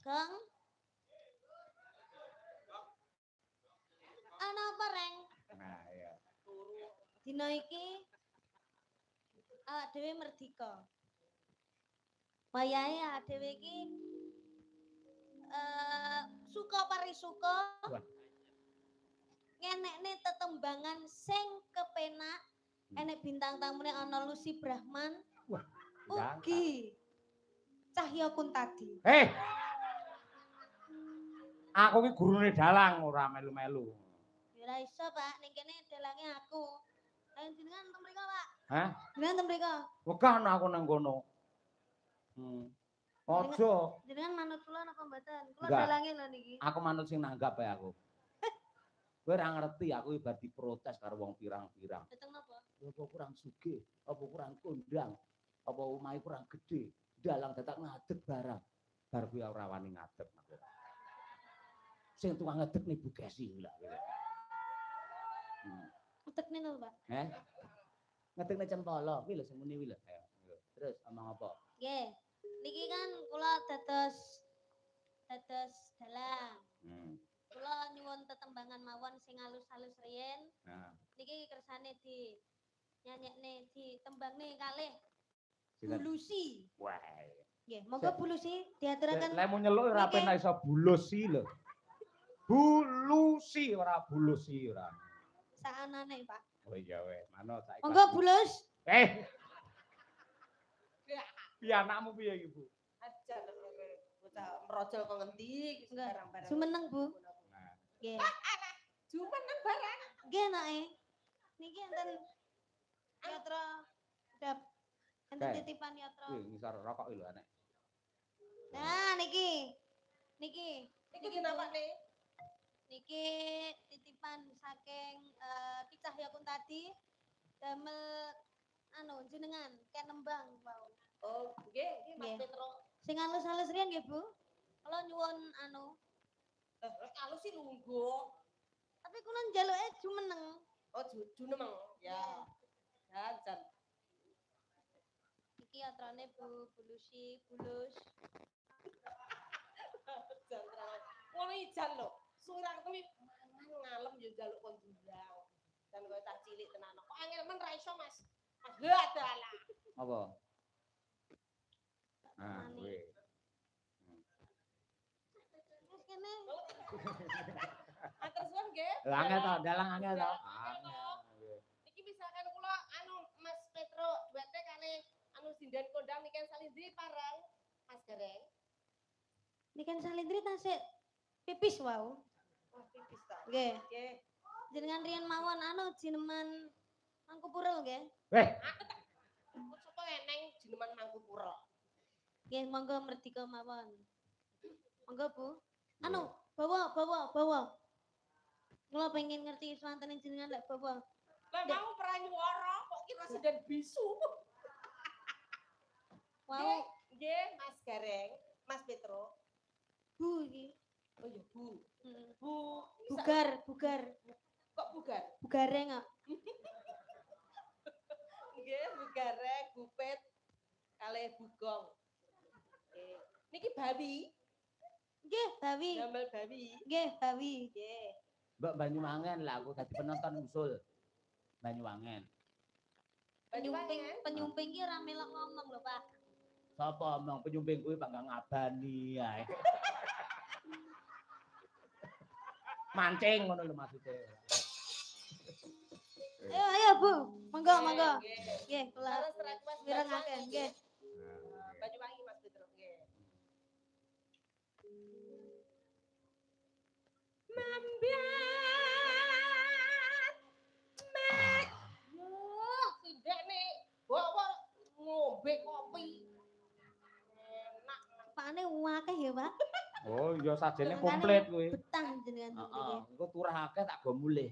Gong. Ana apa reng? Nah, iya. Dina iki awak dhewe merdeka. Wayahe awak dhewe iki suka parisuka. Ngenekne tetembangan sing kepenak. Enek bintang tamune ana Lucy Brahman. Wah, ugi Cahya Kuntadi. Aku ki gurune dalang ora melu-melu. Ya ora iso, Pak. Ning kene dalange aku. Ayo jenengan teng mriko, Pak. Hah? Jenengan teng mriko. Wegah aku nang kono. Ojo. Jenengan manut kula napa mboten? Kula Enggak. dalange lho niki. Aku manut sing nanggap ae aku. Kowe ora ngerti aku ibar diprotes karo wong pirang-pirang. Dateng napa? Apa kurang sugih, apa kurang kondang, apa omahe kurang gede, dalang dadak ngadeg barang. Bar kuwi ora wani ngadeg aku. Sing tukang ngedeg nih Bu Gesi lho. Ngedekne lho, Pak. Ngedekne cempala, kuwi lho sing muni kuwi lho. Ayo. Terus omong apa? Nggih. Niki kan kula dados dalang. Kula nyuwun tetembangan mawon sing halus-halus riyen. Nah. Niki kersane di nyanyekne ditembangne kalih Bulusi. Wah. Nggih, monggo Bulusi diaturaken. Lek mau nyeluk ora penak iso bulusi lho. Bulusi ora bulusi ora. Saanane, Pak. Oh iya weh, mano saiki. Monggo Bulus. Piye anakmu piye iki, Bu? Aja bocah merojol kok ngendi barang-barang. Jumeneng, Bu. Nggih. Jumeneng barang. Nggih, nake. Niki enten yatra dap enten titipan yatra. Ngisor rokok lho anek. Nah, niki. Niki napa nih? Niki titipan saking Ki Cahya Kuntadi damel anu jenengan kenembang wau. Oh, nggih, Mas Petro. Sing halus-halus riyen nggih, Bu. Kula nyuwun anu. Halus sih lungguh. Tapi kula njaluke jumeneng. Oh, jumeneng. Ya. Jan. Iki atrane Bu Bulusi, Bulus. Jan terang. Ngono ijan lho. Suwira ketemu ngalem yo njaluk kon jundang. Dan kowe tak cilik tenan. Kok angel men ra iso, Mas. Mas lho adalah. Apa? Ah, kowe. Wis kene. Atur suwun nggih. Angel to, dalang angel to. Iki misalkan kula anu Mas Petro duete kali anu sinden kondang niken salindri parang Mas Gareng. Niken salindri tasik pipis wau. Wah, pipis ta. Nggih. Nggih. Jenengan riyen mawon anu jineman Mangkupurel nggih. Sopo eneng jineman Mangkupurel. Nggih, monggo merdeka mawon. Monggo, Bu. Anu, bawa. Kula pengen ngerti swantene jenengan lek bawa. Lah mau pranyuwara kok kira sinden bisu. Wow. Nggih, Mas Gareng, Mas Petro. Bu iki. Oh ya, Bu. Bugar. Kok bugar? Bugareng kok. Nggih, bugareng, bupet kalih bugong. Niki bawi. Nggih, bawi. Damel bawi. Nggih, bawi. Nggih. Mbak Banyuwangen lah aku dadi penonton usul. Banyuwangen. Penyumping ki ora melok ngomong lho, Pak. Sapa omong penyumping kuwi Pak gak ngabani ae. Mancing ngono lho maksude. Ayo, Bu. Monggo. Nggih, kula Terus request mirengaken, nggih. Banyuwangi Mas Petro, nggih. Mambiat mek. Yuh, sindek nih. Bawa ngombe kopi. Enak. Pakane akeh ya, Pak. Oh, iya sajene komplit kuwi. Betah jenengan Heeh, engko turah akeh tak go mulih.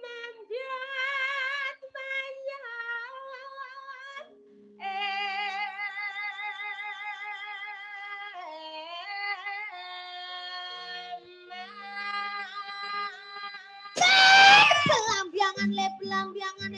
Mambiat mayat. Belambiangan.